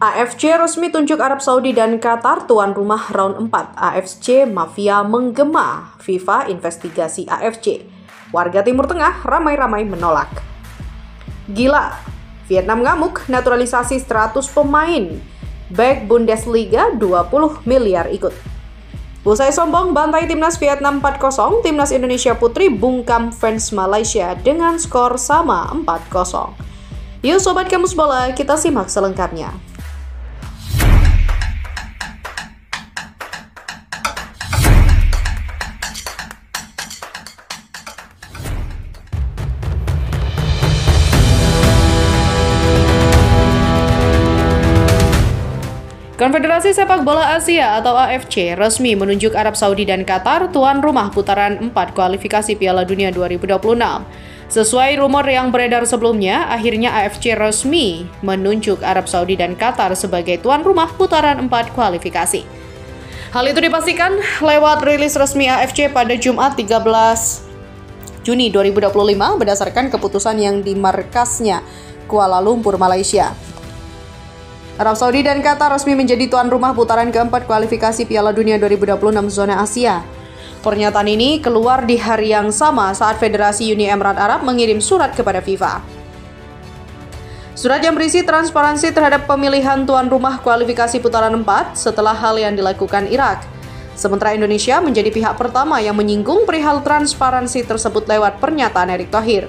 AFC resmi tunjuk Arab Saudi dan Qatar tuan rumah round 4. AFC mafia menggema, FIFA investigasi AFC. Warga Timur Tengah ramai-ramai menolak. Gila, Vietnam ngamuk naturalisasi 100 pemain. Back Bundesliga 20 miliar ikut. Usai sombong bantai timnas Vietnam 4-0, timnas Indonesia Putri bungkam fans Malaysia dengan skor sama 4-0. Yuk Sobat Kamus Bola, kita simak selengkapnya. Konfederasi Sepak Bola Asia atau AFC resmi menunjuk Arab Saudi dan Qatar tuan rumah putaran 4 kualifikasi Piala Dunia 2026. Sesuai rumor yang beredar sebelumnya, akhirnya AFC resmi menunjuk Arab Saudi dan Qatar sebagai tuan rumah putaran 4 kualifikasi. Hal itu dipastikan lewat rilis resmi AFC pada Jumat 13 Juni 2025 berdasarkan keputusan yang dimarkasnya Kuala Lumpur, Malaysia. Arab Saudi dan Qatar resmi menjadi tuan rumah putaran keempat kualifikasi Piala Dunia 2026 zona Asia. Pernyataan ini keluar di hari yang sama saat Federasi Uni Emirat Arab mengirim surat kepada FIFA. Surat yang berisi transparansi terhadap pemilihan tuan rumah kualifikasi putaran 4 setelah hal yang dilakukan Irak. Sementara Indonesia menjadi pihak pertama yang menyinggung perihal transparansi tersebut lewat pernyataan Erick Thohir.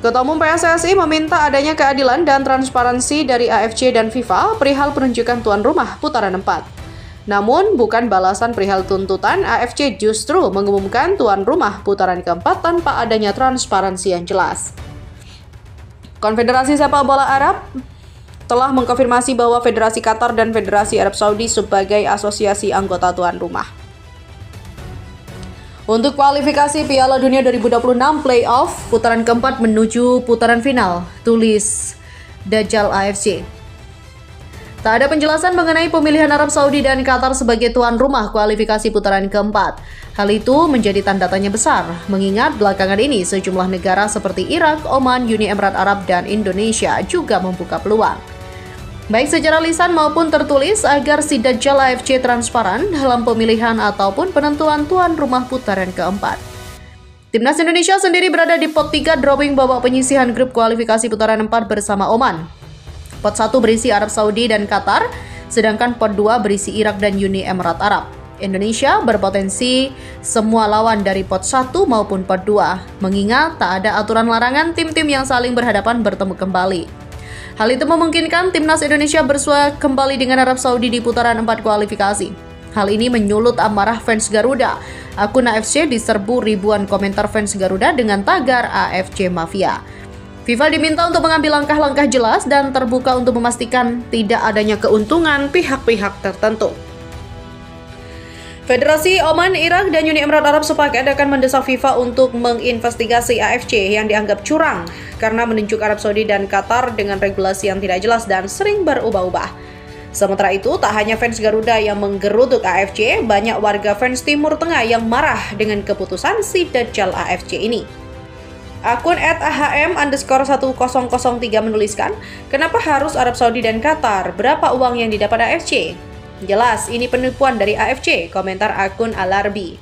Ketua Umum PSSI meminta adanya keadilan dan transparansi dari AFC dan FIFA perihal penunjukan tuan rumah putaran 4. Namun, bukan balasan perihal tuntutan, AFC justru mengumumkan tuan rumah putaran keempat tanpa adanya transparansi yang jelas. Konfederasi Sepak Bola Arab telah mengkonfirmasi bahwa Federasi Qatar dan Federasi Arab Saudi sebagai asosiasi anggota tuan rumah. Untuk kualifikasi Piala Dunia 2026 playoff putaran keempat menuju putaran final, tulis Dajjal AFC. Tak ada penjelasan mengenai pemilihan Arab Saudi dan Qatar sebagai tuan rumah kualifikasi putaran keempat. Hal itu menjadi tanda tanya besar, mengingat belakangan ini sejumlah negara seperti Irak, Oman, Uni Emirat Arab, dan Indonesia juga membuka peluang, baik secara lisan maupun tertulis, agar si Dajjal AFC transparan dalam pemilihan ataupun penentuan tuan rumah putaran keempat. Timnas Indonesia sendiri berada di pot 3 drawing babak penyisihan grup kualifikasi putaran 4 bersama Oman. Pot 1 berisi Arab Saudi dan Qatar, sedangkan pot 2 berisi Irak dan Uni Emirat Arab. Indonesia berpotensi semua lawan dari pot 1 maupun pot 2, mengingat tak ada aturan larangan tim-tim yang saling berhadapan bertemu kembali. Hal itu memungkinkan timnas Indonesia bersua kembali dengan Arab Saudi di putaran 4 kualifikasi. Hal ini menyulut amarah fans Garuda. Akun AFC diserbu ribuan komentar fans Garuda dengan tagar AFC Mafia. FIFA diminta untuk mengambil langkah-langkah jelas dan terbuka untuk memastikan tidak adanya keuntungan pihak-pihak tertentu. Federasi Oman, Irak, dan Uni Emirat Arab sepakat akan mendesak FIFA untuk menginvestigasi AFC yang dianggap curang karena menunjuk Arab Saudi dan Qatar dengan regulasi yang tidak jelas dan sering berubah-ubah. Sementara itu, tak hanya fans Garuda yang menggeruduk AFC, banyak warga fans Timur Tengah yang marah dengan keputusan si Dajjal AFC ini. Akun @ahm_1003 menuliskan, kenapa harus Arab Saudi dan Qatar? Berapa uang yang didapat AFC? Jelas, ini penipuan dari AFC, komentar akun Alarbi.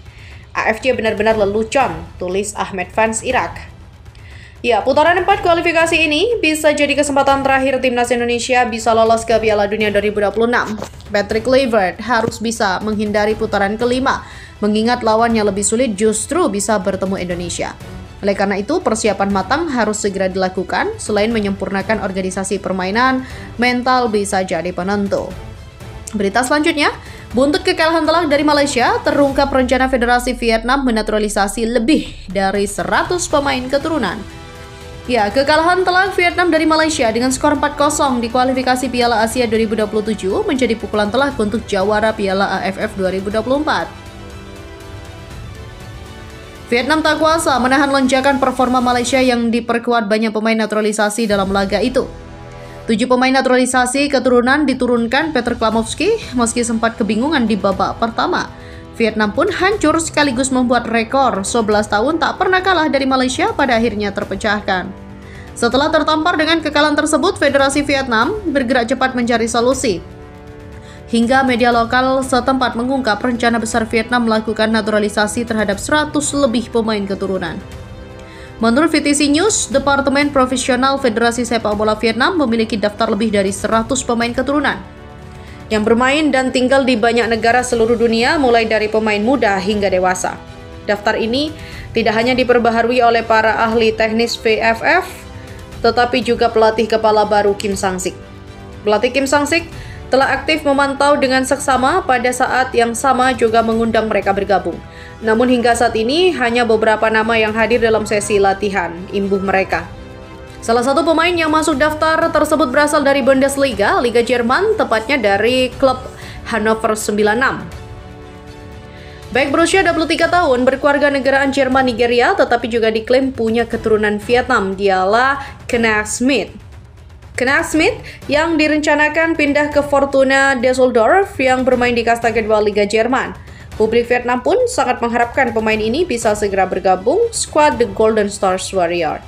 AFC benar-benar lelucon, tulis Ahmed Fans Irak. Ya, putaran 4 kualifikasi ini bisa jadi kesempatan terakhir timnas Indonesia bisa lolos ke Piala Dunia 2026. Patrick Kluivert harus bisa menghindari putaran kelima, mengingat lawan yang lebih sulit justru bisa bertemu Indonesia. Oleh karena itu, persiapan matang harus segera dilakukan. Selain menyempurnakan organisasi permainan, mental bisa jadi penentu. Berita selanjutnya, buntut kekalahan telak dari Malaysia, terungkap rencana Federasi Vietnam menaturalisasi lebih dari 100 pemain keturunan. Ya, kekalahan telak Vietnam dari Malaysia dengan skor 4-0 di kualifikasi Piala Asia 2027 menjadi pukulan telak untuk jawara Piala AFF 2024. Vietnam tak kuasa menahan lonjakan performa Malaysia yang diperkuat banyak pemain naturalisasi dalam laga itu. 7 pemain naturalisasi keturunan diturunkan Peter Klamovski meski sempat kebingungan di babak pertama. Vietnam pun hancur sekaligus membuat rekor 11 tahun tak pernah kalah dari Malaysia pada akhirnya terpecahkan. Setelah tertampar dengan kekalahan tersebut, Federasi Vietnam bergerak cepat mencari solusi. Hingga media lokal setempat mengungkap rencana besar Vietnam melakukan naturalisasi terhadap 100 lebih pemain keturunan. Menurut VTC News, Departemen Profesional Federasi Sepak Bola Vietnam memiliki daftar lebih dari 100 pemain keturunan yang bermain dan tinggal di banyak negara seluruh dunia, mulai dari pemain muda hingga dewasa. Daftar ini tidak hanya diperbaharui oleh para ahli teknis VFF, tetapi juga pelatih kepala baru Kim Sang-sik. Pelatih Kim Sang-sik telah aktif memantau dengan seksama, pada saat yang sama juga mengundang mereka bergabung. Namun hingga saat ini hanya beberapa nama yang hadir dalam sesi latihan imbuh mereka. Salah satu pemain yang masuk daftar tersebut berasal dari Bundesliga, Liga Jerman, tepatnya dari klub Hannover 96. Baik berusia 23 tahun, berkeluarga negaraan Jerman Nigeria, tetapi juga diklaim punya keturunan Vietnam, dialah Kenneth Smith. Kenneth Smith yang direncanakan pindah ke Fortuna Düsseldorf yang bermain di kasta kedua Liga Jerman. Publik Vietnam pun sangat mengharapkan pemain ini bisa segera bergabung skuad The Golden Stars Warrior.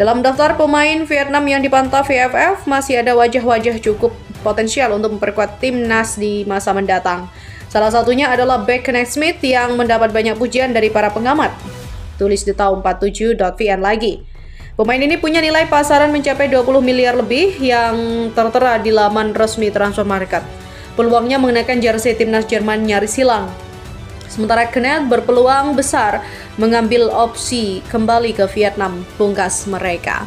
Dalam daftar pemain Vietnam yang dipantau VFF, masih ada wajah-wajah cukup potensial untuk memperkuat timnas di masa mendatang. Salah satunya adalah bek Kenneth Smith yang mendapat banyak pujian dari para pengamat. Tulis di tahun 47.vn lagi. Pemain ini punya nilai pasaran mencapai 20 miliar lebih yang tertera di laman resmi transfer market. Peluangnya mengenakan jersey timnas Jerman nyaris hilang. Sementara Kenneth berpeluang besar mengambil opsi kembali ke Vietnam, pungkas mereka.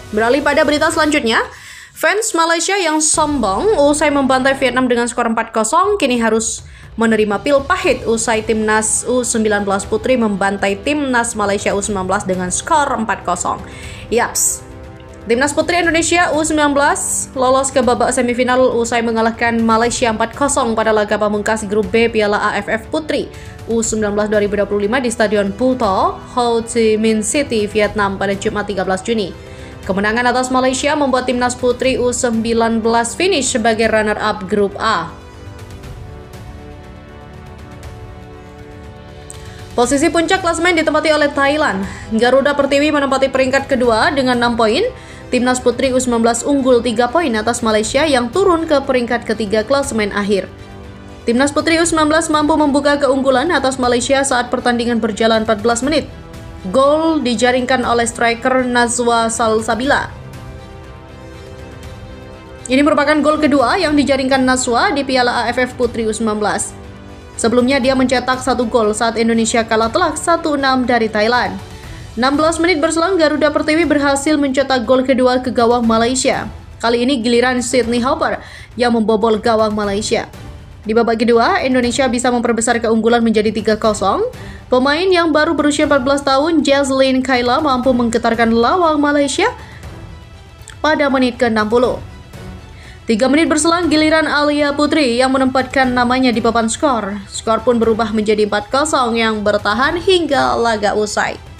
Beralih pada berita selanjutnya, fans Malaysia yang sombong usai membantai Vietnam dengan skor 4-0 kini harus menerima pil pahit usai timnas U19 putri membantai timnas Malaysia U19 dengan skor 4-0. Yaps, timnas putri Indonesia U19 lolos ke babak semifinal usai mengalahkan Malaysia 4-0 pada laga pamungkas grup B Piala AFF Putri U19 2025 di Stadion Phu Tho, Ho Chi Minh City, Vietnam pada Jumat 13 Juni. Kemenangan atas Malaysia membuat timnas putri U19 finish sebagai runner-up grup A. Posisi puncak klasemen ditempati oleh Thailand. Garuda Pertiwi menempati peringkat kedua dengan 6 poin. Timnas putri U19 unggul 3 poin atas Malaysia yang turun ke peringkat ketiga klasemen akhir. Timnas putri U19 mampu membuka keunggulan atas Malaysia saat pertandingan berjalan 14 menit. Gol dijaringkan oleh striker Nazwa Salsabila. Ini merupakan gol kedua yang dijaringkan Nazwa di Piala AFF Putri U19. Sebelumnya dia mencetak 1 gol saat Indonesia kalah telak 1-6 dari Thailand. 16 menit berselang, Garuda Pertiwi berhasil mencetak gol kedua ke gawang Malaysia. Kali ini giliran Sydney Hopper yang membobol gawang Malaysia. Di babak kedua, Indonesia bisa memperbesar keunggulan menjadi 3-0. Pemain yang baru berusia 14 tahun, Jazlyn Kayla, mampu menggetarkan lawang Malaysia pada menit ke-60. 3 menit berselang, giliran Alia Putri yang menempatkan namanya di papan skor. Skor pun berubah menjadi 4-0 yang bertahan hingga laga usai.